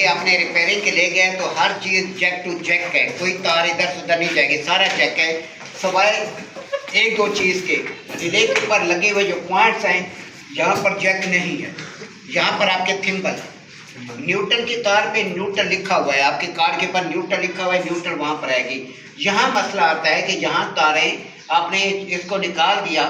ये आपने रिपेयरिंग के ले गए तो हर चीज़ चेक टू चेक है, कोई तार इधर से उधर नहीं जाएगी, सारा चेक है। सवाए एक दो चीज़ के रिले के ऊपर लगे हुए जो पॉइंट्स हैं यहाँ पर चेक नहीं है। यहाँ पर आपके थिम्बल न्यूट्रल की तार पे न्यूट्रल लिखा हुआ है, आपके कार्ड के ऊपर न्यूट्रल लिखा हुआ है, न्यूट्रल वहाँ पर आएगी। यहाँ मसला आता है कि जहाँ तारें आपने इसको निकाल दिया,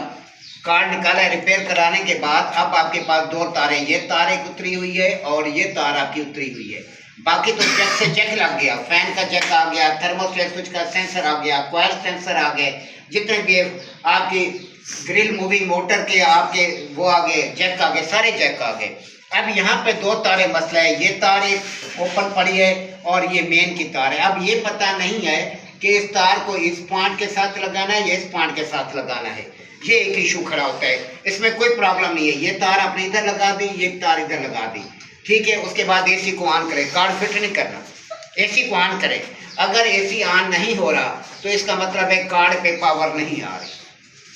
कार्ड निकाला है रिपेयर कराने के बाद, अब आपके पास दो तारें, ये तार एक उतरी हुई है और ये तार आपकी उतरी हुई है। बाकी तो चेक से चेक लग गया, फैन का चेक आ गया, थर्मोस्टेट स्विच का सेंसर आ गया, कॉइल सेंसर आ गए, जितने भी आपकी ग्रिल मूविंग मोटर के आपके वो आ गए, चेक आ गए, सारे चेक आ गए। अब यहाँ पे दो तारें मसला है, ये तार एक ओपन पड़ी है और ये मेन की तार है। अब ये पता नहीं है कि इस तार को इस पॉइंट के साथ लगाना है या इस पॉइंट के साथ लगाना है, ये एक इशू खड़ा होता है। इसमें कोई प्रॉब्लम नहीं है, ये तार आपने इधर लगा दी, ये तार इधर लगा दी, ठीक है। उसके बाद एसी को ऑन करें, कार्ड फिट नहीं करना, एसी को ऑन करें। अगर एसी ऑन नहीं हो रहा तो इसका मतलब है कार्ड पे पावर नहीं आ रही,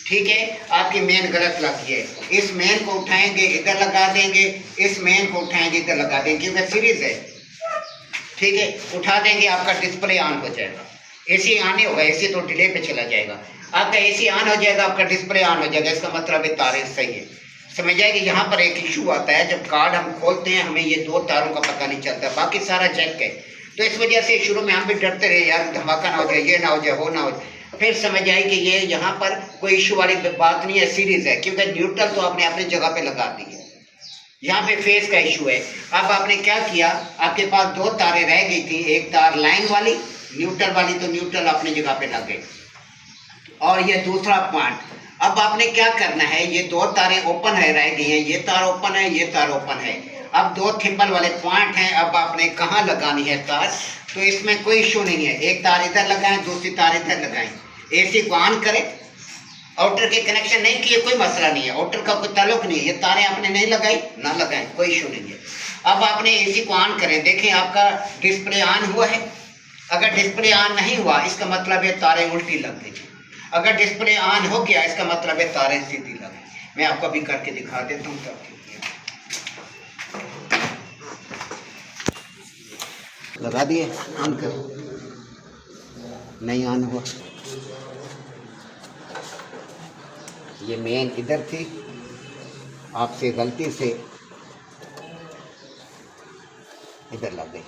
ठीक है, आपकी मेन गलत लगी है। इस मेन को उठाएंगे इधर लगा देंगे, इस मेन को उठाएंगे इधर लगा देंगे, क्योंकि सीरीज है, ठीक है। उठा देंगे, आपका डिस्प्ले ऑन हो जाएगा। एसी ऑन नहीं होगा, एसी तो डिले पे चला जाएगा, आपका एसी ऑन हो जाएगा, आपका डिस्प्ले ऑन हो जाएगा, इसका मतलब है तारें सही है। समझ जाएगी। यहाँ पर एक इशू आता है, जब कार्ड हम खोलते हैं हमें ये दो तारों का पता नहीं चलता, बाकी सारा चेक है। तो इस वजह से शुरू में हम भी डरते रहे, यार धमाका ना हो जाए, ये ना हो जाए, हो ना हो जाए। फिर समझ आई कि ये यहाँ पर कोई इशू वाली बात नहीं है, सीरीज है, क्योंकि न्यूट्रल तो आपने अपनी जगह पे लगा दी है। यहाँ पे फेस का इशू है। अब आपने क्या किया, आपके पास दो तारें रह गई थी, एक तार लाइन वाली, न्यूट्रल वाली, तो न्यूट्रल अपनी जगह पे लग गई, और ये दूसरा पॉइंट। अब आपने क्या करना है, ये दो तारें ओपन है रह गई हैं, ये तार ओपन है, ये तार ओपन है। अब दो थिम्बल वाले पॉइंट हैं, अब आपने कहाँ लगानी है तार, तो इसमें कोई इशू नहीं है। एक तार इधर लगाएं, दूसरी तार इधर लगाएं, एसी को ऑन करें। आउटर के कनेक्शन नहीं किए, कोई मसला नहीं है, आउटर का कोई ताल्लुक नहीं है, ये तारें आपने नहीं लगाई ना लगाएं, कोई इशू नहीं है। अब आपने एसी को ऑन करें, देखें आपका डिस्प्ले ऑन हुआ है। अगर डिस्प्ले ऑन नहीं हुआ इसका मतलब है तारें उल्टी लग गई, अगर डिस्प्ले ऑन हो गया इसका मतलब है तारें सीधी लग गई। मैं आपको अभी करके दिखा देता हूँ। लगा दिए, ऑन करो, नहीं ऑन हुआ। ये मेन इधर थी, आपसे गलती से इधर लग गई।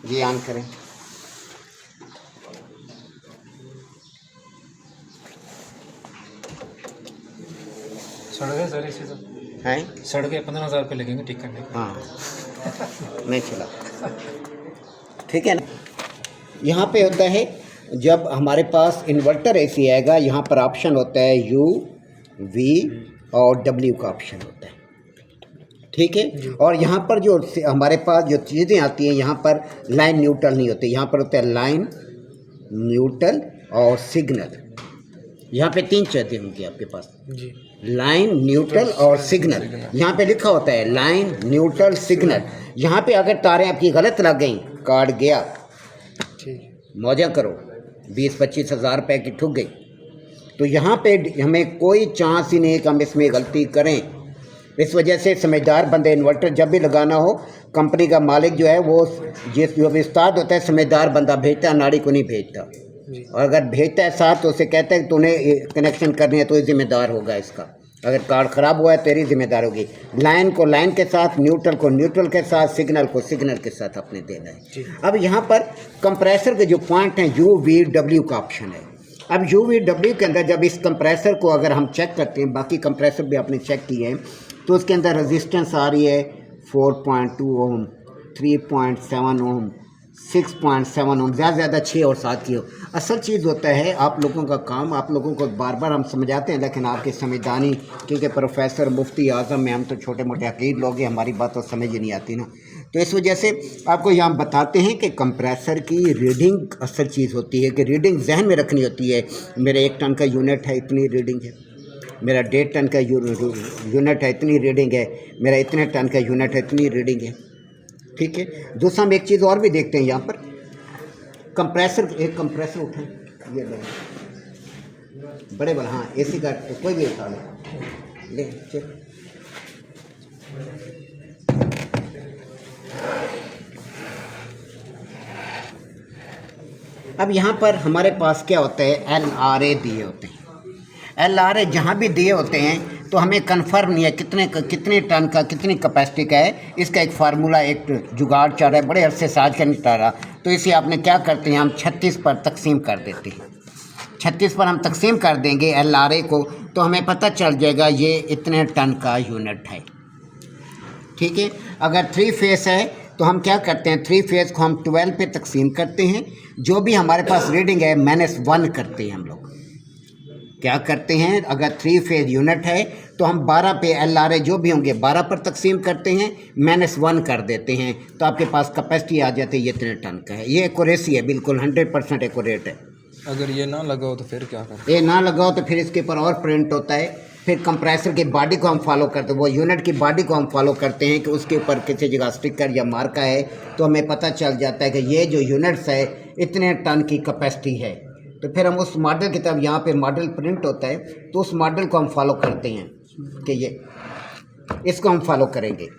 ये ऑन करें, सड़ गए सर, इसी तो हैं सड़ गए, 15,000 रुपये लगेंगे ठीक करने के। हाँ नहीं चला, ठीक है ना। यहाँ पे होता है जब हमारे पास इन्वर्टर एसी आएगा, यहाँ पर ऑप्शन होता है U, V और W का ऑप्शन होता है, ठीक है। और यहाँ पर जो हमारे पास जो चीज़ें आती हैं, यहाँ पर लाइन न्यूट्रल नहीं होती, यहाँ पर होता है लाइन, न्यूट्रल और सिग्नल। यहाँ पे तीन चीज़ें होंगी आपके पास जी, लाइन, न्यूट्रल और सिग्नल। यहाँ पे लिखा होता है लाइन, न्यूट्रल, सिग्नल। यहाँ पे अगर तारें आपकी गलत लग गई, कार्ड गया, मौजा करो, 20-25 हज़ार रुपये की ठुक गई। तो यहाँ पे हमें कोई चांस ही नहीं कि हम इसमें गलती करें। इस वजह से समझदार बंदे, इन्वर्टर जब भी लगाना हो, कंपनी का मालिक जो है वो जो उस्ताद होता है, समझदार बंदा भेजता है, नाड़ी को नहीं भेजता। और अगर भेजता है साथ तो उसे कहता है तूने कनेक्शन करनी है तो ये जिम्मेदार होगा इसका। अगर कार्ड ख़राब हुआ है तेरी जिम्मेदार होगी। लाइन को लाइन के साथ, न्यूट्रल को न्यूट्रल के साथ, सिग्नल को सिग्नल के साथ अपने देना है। अब यहाँ पर कंप्रेसर के जो पॉइंट हैं, UV-W का ऑप्शन है। अब UV-W के अंदर जब इस कंप्रेसर को अगर हम चेक करते हैं, बाकी कंप्रेसर भी आपने चेक किए हैं, तो उसके अंदर रेजिस्टेंस आ रही है 4.2 ओम, 3.7 ओम, 6.7 ओम, ज़्यादा 6 और 7 की हो। असल चीज़ होता है आप लोगों का काम, आप लोगों को बार बार हम समझाते हैं, लेकिन आपकी समझदानी, क्योंकि प्रोफेसर मुफ्ती आज़म में हम तो छोटे मोटे अकीद लोग हैं, हमारी बात तो समझ ही नहीं आती ना। तो इस वजह से आपको यहाँ बताते हैं कि कंप्रेसर की रीडिंग असल चीज़ होती है, कि रीडिंग जहन में रखनी होती है। मेरे 1 टन का यूनिट है, इतनी रीडिंग है, मेरा 1.5 टन का यूनिट है, इतनी रीडिंग है, मेरा इतने टन का यूनिट है, इतनी रीडिंग है, ठीक है। दूसरा हम एक चीज़ और भी देखते हैं, यहाँ पर कंप्रेसर, एक कंप्रेसर उठाएं, ये बड़े वाला, हाँ AC का तो कोई भी उठा लो, ले चेक। अब यहाँ पर हमारे पास क्या होता है, LRA दिए होते हैं। LRA जहाँ भी दिए होते हैं तो हमें कंफर्म नहीं है कितने टन का, कितनी कैपेसिटी का है। इसका एक फार्मूला, एक जुगाड़ चल रहा है, बड़े अरसे से आज का नहीं रहा। तो इसे आपने क्या करते हैं, हम 36 पर तकसीम कर देते हैं। 36 पर हम तकसीम कर देंगे LRA को, तो हमें पता चल जाएगा ये इतने टन का यूनिट है। ठीक है, अगर 3 फेस है तो हम क्या करते हैं, 3 फेस को हम 12 पे तकसीम करते हैं। जो भी हमारे पास रीडिंग है -1 करते हैं हम लोग। क्या करते हैं, अगर 3 फेज यूनिट है तो हम 12 पे LRA जो भी होंगे 12 पर तकसीम करते हैं, -1 कर देते हैं, तो आपके पास कैपेसिटी आ जाती है ये इतने टन का है। ये एक्यूरेसी है, बिल्कुल 100% एक्यूरेट है। अगर ये ना लगाओ तो फिर क्या करें? ये ना लगाओ तो फिर इसके ऊपर और प्रिंट होता है। फिर कंप्रेसर की बॉडी को हम फॉलो करते हैं, वो यूनिट की बॉडी को हम फॉलो करते हैं कि उसके ऊपर किसी जगह स्टिकर या मार्का है, तो हमें पता चल जाता है कि ये जो यूनिट्स है इतने टन की कैपेसिटी है। तो फिर हम उस मॉडल की तरफ, यहाँ पे मॉडल प्रिंट होता है, तो उस मॉडल को हम फॉलो करते हैं कि ये इसको हम फॉलो करेंगे,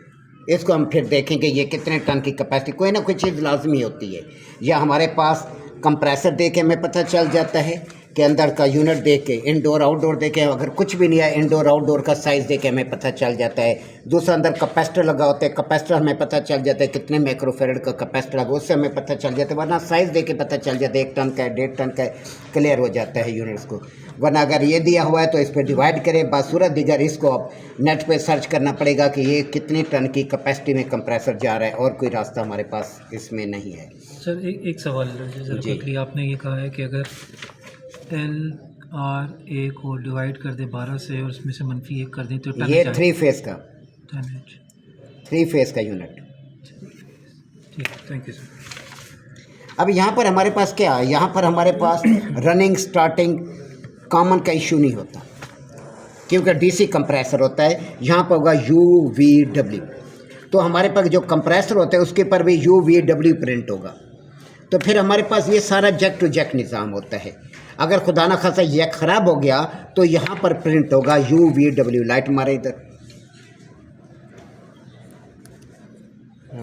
इसको हम फिर देखेंगे ये कितने टन की कैपेसिटी। कोई ना कोई चीज़ लाजमी होती है, या हमारे पास कंप्रेसर दे के हमें पता चल जाता है कि अंदर का यूनिट देख के, इनडोर आउटडोर देख के, अगर कुछ भी नहीं है इनडोर आउटडोर का साइज़ देख के हमें पता चल जाता है। दूसरा अंदर कैपेसिटर लगा होता है, कैपेसिटर हमें पता चल जाता है कितने माइक्रोफेरेड का कैपेसिटर लगा, उससे हमें पता चल जाता है। वरना साइज़ देख के पता चल जाता है 1 टन का है, 1.5 टन का है, क्लियर हो जाता है यूनिट्स को। वरना अगर ये दिया हुआ है तो इस पर डिवाइड करें, बासूरत दिगर इसको आप नेट पर सर्च करना पड़ेगा कि ये कितने टन की कैपेसिटी में कंप्रेसर जा रहा है, और कोई रास्ता हमारे पास इसमें नहीं है। सर एक सवाल है, आपने ये कहा है कि अगर LRA को डिवाइड कर दे 12 से और उसमें से -1 कर दें तो ये 3 फेस का, टनेज 3 फेस का यूनिट। ठीक, थैंक यू सर। अब यहाँ पर हमारे पास क्या है, यहाँ पर हमारे पास रनिंग स्टार्टिंग कॉमन का इशू नहीं होता, क्योंकि DC कंप्रेसर होता है। यहाँ पर होगा UVW, तो हमारे पास जो कंप्रेसर होता है उसके पर भी UVW प्रिंट होगा। तो फिर हमारे पास ये सारा जैक टू जैक निज़ाम होता है। अगर खुदा ना खासा जैक ख़राब हो गया तो यहाँ पर प्रिंट होगा UVW। लाइट मारे इधर,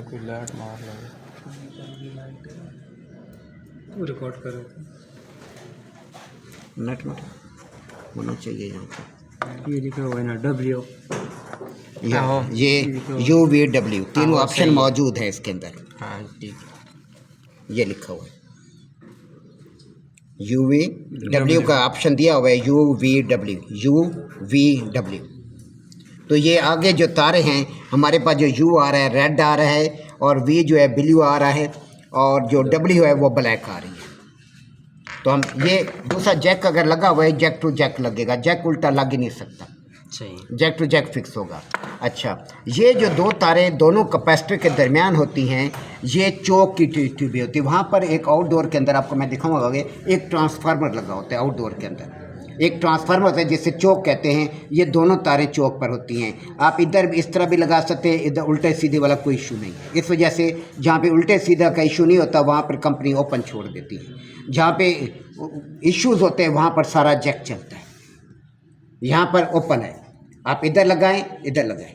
कोई लाइट मार वो रिकॉर्ड कर रहे थे, नेट में होना चाहिए यहाँ पर। ये लिखा हुआ है ना W, ये UVW तीनों ऑप्शन मौजूद है इसके अंदर। हाँ ठीक, ये लिखा हुआ है UVW का ऑप्शन दिया हुआ है, UVW। तो ये आगे जो तारे हैं हमारे पास, जो U आ रहा है रेड आ रहा है, और V जो है ब्लू आ रहा है, और जो W है वो ब्लैक आ रही है। तो हम ये दूसरा जैक अगर लगा हुआ है, जैक टू जैक लगेगा, जैक उल्टा लग ही नहीं सकता, सही, जैक टू जैक फिक्स होगा। अच्छा, ये जो 2 तारें दोनों कैपेसिटर के दरमियान होती हैं, ये चौक की ट्यूबें होती है। वहाँ पर एक आउटडोर के अंदर आपको मैं दिखाऊंगा आगे, एक ट्रांसफार्मर लगा होता है आउटडोर के अंदर, एक ट्रांसफार्मर होता है जिसे चौक कहते हैं। ये दोनों तारें चौक पर होती हैं। आप इधर इस तरह भी लगा सकते हैं, इधर उल्टे सीधे वाला कोई इशू नहीं है। इस वजह से जहाँ पे उल्टे सीधा का इशू नहीं होता वहाँ पर कंपनी ओपन छोड़ देती है, जहाँ पे इश्यूज़ होते हैं वहाँ पर सारा जैक चलता है। यहाँ पर ओपन है, आप इधर लगाएं, इधर लगाएं,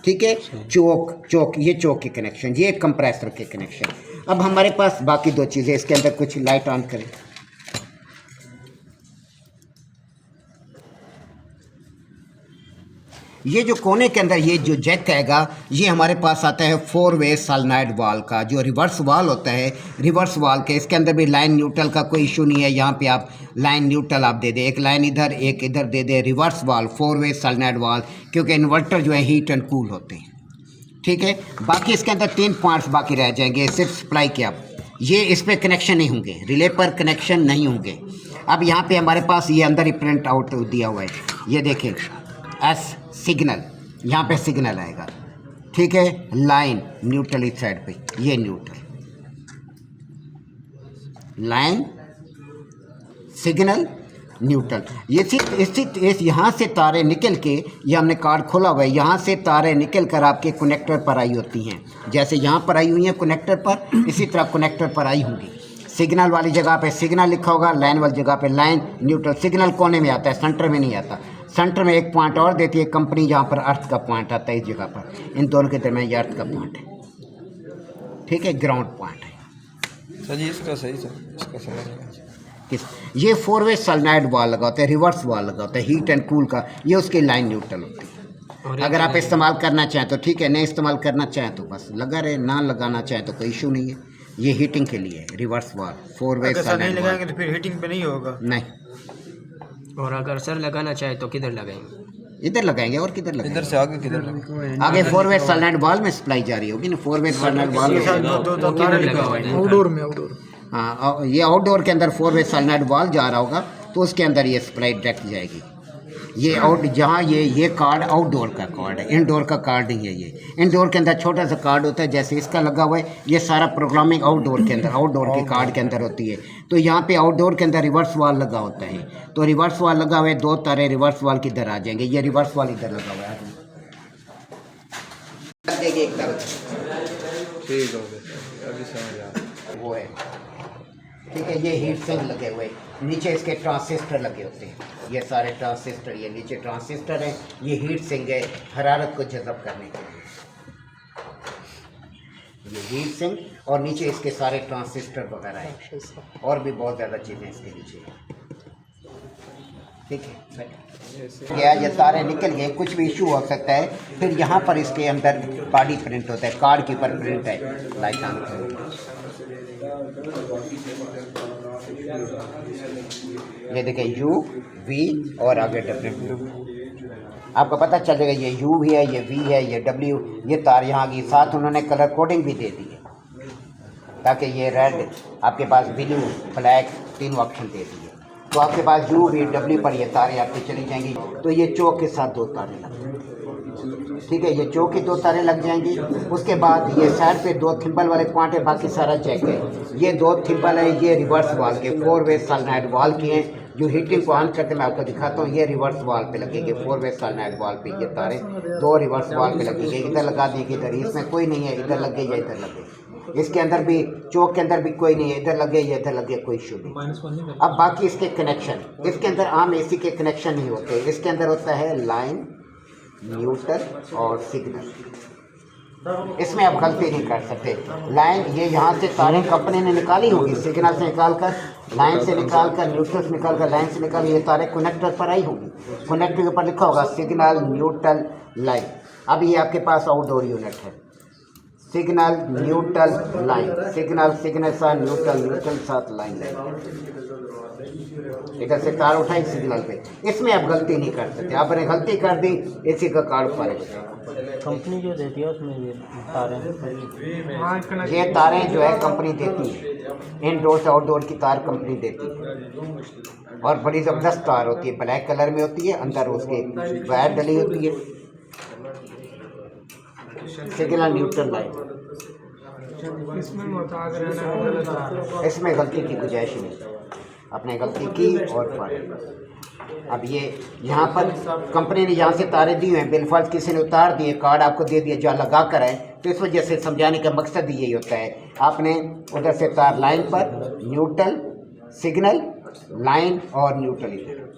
ठीक है। चौक ये चौक के कनेक्शन, ये कंप्रेसर के कनेक्शन। अब हमारे पास बाकी 2 चीज़ें, इसके अंदर कुछ लाइट ऑन करें। ये जो कोने के अंदर ये जो जैक आएगा, ये हमारे पास आता है 4 वे सॉलिनॉइड वाल का, जो रिवर्स वाल होता है। रिवर्स वाल के इसके अंदर भी लाइन न्यूट्रल का कोई इशू नहीं है। यहाँ पे आप लाइन न्यूट्रल आप दे दें, एक लाइन इधर एक इधर दे दे। रिवर्स वाल 4 वे सॉलिनॉइड वाल, क्योंकि इन्वर्टर जो है हीट एंड कूल होते हैं, ठीक है। बाकी इसके अंदर 3 पॉइंट्स बाकी रह जाएंगे सिर्फ सप्लाई के। अब ये इस पर कनेक्शन नहीं होंगे, रिले पर कनेक्शन नहीं होंगे। अब यहाँ पे हमारे पास ये अंदर ही प्रिंट आउट दिया हुआ है, ये देखें एस सिग्नल, यहाँ पे सिग्नल आएगा, ठीक है। लाइन न्यूट्रल इस साइड पे, ये न्यूट्रल लाइन सिग्नल न्यूट्रल। ये इस यहाँ से तारे निकल के, ये हमने कार्ड खोला हुआ है, यहाँ से तारे निकल कर आपके कनेक्टर पर आई होती हैं। जैसे यहाँ पर आई हुई हैं कनेक्टर पर, इसी तरह कनेक्टर पर आई होंगी। सिग्नल वाली जगह पे सिग्नल लिखा होगा, लाइन वाली जगह पे लाइन, न्यूट्रल। सिग्नल कोने में आता है, सेंटर में नहीं आता। सेंटर में एक पॉइंट और देती है कंपनी, जहाँ पर अर्थ का पॉइंट आता है इस जगह पर। इन दोनों के दरमियान ये अर्थ का पॉइंट है, ठीक है, ग्राउंड पॉइंट है। सर जी इसका सही सर, इसका समझ किस ये 4 वे सॉलिनॉइड वाल लगा होता है, रिवर्स वाल लगा होता है, हीट एंड कूल का। ये उसकी लाइन न्यूट्रल होती है। अगर आप इस्तेमाल करना चाहें तो ठीक है, नहीं इस्तेमाल करना चाहें तो बस लगा रहे, ना लगाना चाहें तो कोई इशू नहीं है। ये हीटिंग के लिए है, रिवर्स वाल 4 वे सॉलिनॉइड वाल। तो फिर हीटिंग पे नहीं होगा। नहीं, और अगर सर लगाना चाहे तो किधर लगाएंगे? इधर लगाएंगे और किधर लगाएंगे? इधर से आगे किधर लगा? आगे 4 वे सॉलिनॉइड वाल में सप्लाई जारी होगी ना, 4 वे सॉलिनॉइड वाल में। वो किधर लगा हुआ है? आउटडोर में, आउटडोर। हाँ, ये आउटडोर के अंदर 4 वे सॉलिनॉइड वाल जा रहा होगा तो उसके अंदर ये सप्लाई डायरेक्ट जाएगी। ये आउट जहाँ ये कार्ड आउटडोर का कार्ड है, इनडोर का कार्ड नहीं है। ये इनडोर के अंदर छोटा सा कार्ड होता है, जैसे इसका लगा हुआ है। ये सारा प्रोग्रामिंग आउटडोर के अंदर, आउटडोर के कार्ड के अंदर होती है। तो यहाँ पे आउटडोर के अंदर रिवर्स वाल लगा होता है। तो रिवर्स वाल लगा हुआ है, 2 तारे रिवर्स वाल की इधर आ जाएंगे। ये रिवर्स वाल इधर लगा हुआ है, एक तरफ ठीक हो गया, अभी समझ आ वो है, ठीक है। ये हीट सिंक लगे हुए, नीचे इसके ट्रांसिस्टर लगे होते हैं। ये सारे ट्रांसिस्टर, ये नीचे ट्रांसिस्टर है। ये हीट सिंक है हरारत को जज़ब करने के लिए। ये हीट सिंक और नीचे इसके सारे ट्रांसिस्टर वगैरह हैं, और भी बहुत ज़्यादा चीज़ें इसके नीचे, ठीक है। गया ये तारे निकल गए, कुछ भी इशू हो सकता है। फिर यहाँ पर इसके अंदर बॉडी प्रिंट होता है, कार्ड के ऊपर प्रिंट है, लाइट ऑन। ये देखिए U V और आगे W, आपको पता चल जाएगा ये U भी है, ये V है, ये W। ये तार यहाँ की साथ उन्होंने कलर कोडिंग भी दे दी है, ताकि ये रेड आपके पास, ब्लू, ब्लैक, 3 ऑप्शन दे दिए। तो आपके पास U V W पर ये तारें आपकी चली जाएंगी। तो ये चौक के साथ 2 तारें लग जाएंगी, ठीक है। ये चौक की 2 तारें लग जाएंगी। उसके बाद ये साइड पे 2 थिम्बल वाले पॉइंट है, बाकी सारा चेक है। ये 2 थिम्बल है, ये रिवर्स वाल के 4 वे सॉलिनॉइड वाल के हैं, जो हीटिंग को ऑन करते मैं आपको दिखाता हूँ। ये रिवर्स वाल पे लगेंगे, 4 वे सॉलिनॉइड वाल पे ये तारें 2 रिवर्स वाल पे लगेंगे। इधर लगा देंगे, इधर इसमें कोई नहीं है, इधर लगे या इधर लगे। इसके अंदर भी, चौक के अंदर भी कोई नहीं है, इधर लगे या इधर लगे, कोई इशू नहीं। अब बाकी इसके कनेक्शन, इसके अंदर आम एसी के कनेक्शन नहीं होते। इसके अंदर होता है लाइन, न्यूट्रल और सिग्नल। इसमें आप गलती नहीं कर सकते। लाइन, ये यहाँ से तारें कंपनी ने निकाली होगी, सिग्नल से निकाल कर, लाइन से निकाल कर, न्यूट्रल से निकाल कर, लाइन से निकाल, ये तारें कनेक्टर पर आई होगी। कनेक्टर के ऊपर लिखा होगा सिग्नल, न्यूट्रल, लाइन। अब ये आपके पास आउटडोर यूनिट है, signal, neutral, line, signal, signal साथ न्यूट्रल, न्यूट्रल साथ लाइन। इधर से तार उठाई सिग्नल पे, इसमें आप गलती नहीं कर सकते। आपने गलती कर दी, इसी का कार्ड पार। कंपनी जो देती है उसमें ये तारें, ये तारें जो है कंपनी देती है, इनडोर से आउटडोर की तार कंपनी देती है। और बड़ी ज़बरदस्त तार होती है, ब्लैक कलर में होती है, अंदर उसके वायर डली होती है। सिग्नल, न्यूट्रल, लाइन, इसमें गलती की गुंजाइश नहीं। आपने गलती की और फाड़। अब ये यहाँ पर कंपनी ने यहाँ से तारे दी हुए हैं, बिलफर्ज किसी ने उतार दिए, कार्ड आपको दे दिया जो लगा कर है। तो इस वजह से समझाने का मकसद यही होता है, आपने उधर से तार लाइन पर, न्यूट्रल, सिग्नल, लाइन और न्यूट्रल इधर,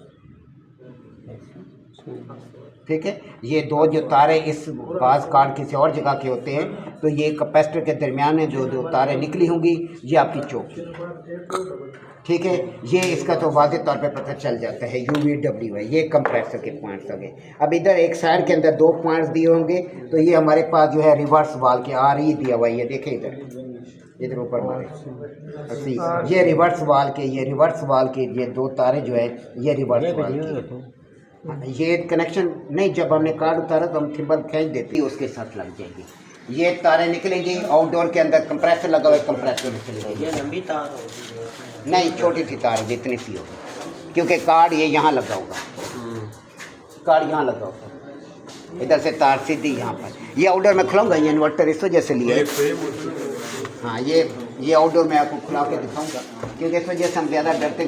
ठीक है। ये 2 जो तारे इस बाज़ कार्ड किसी और जगह के होते हैं, तो ये कैपेसिटर के दरमियान में जो तारें निकली होंगी, ये आपकी चौकी, ठीक है। ये इसका तो वाज़ेह तौर पे पता चल जाता है UVW है, ये कंप्रेसर के पॉइंट्स हो गए। अब इधर एक साइड के अंदर 2 पॉइंट्स दिए होंगे, तो ये हमारे पास जो है रिवर्स वाल के RE दिया हुआ है। ये देखें इधर ऊपर हमारे, ये रिवर्स वाल के, ये रिवर्स वाल के ये 2 तारे जो है, ये रिवर्स वाल के। ये कनेक्शन नहीं, जब हमने कार्ड उतारा तो हम थिम्बल खींच देते, उसके साथ लग जाएंगी। ये तारें निकलेंगी, आउटडोर के अंदर कंप्रेसर लगा हुआ है, कंप्रेसर में चली जाएगी। ये लंबी तार नहीं, छोटी सी तार जितनी सी होगी, क्योंकि कार्ड ये यहाँ लगा होगा, कार्ड यहाँ लगा होगा, इधर से तार सीधी यहाँ पर। ये आउटडोर में खुलाऊंगा, ये इन्वर्टर इस वजह से लिया है। हाँ, ये आउटडोर में आपको खुला के दिखाऊंगा, क्योंकि इस वजह से हम ज़्यादा डरते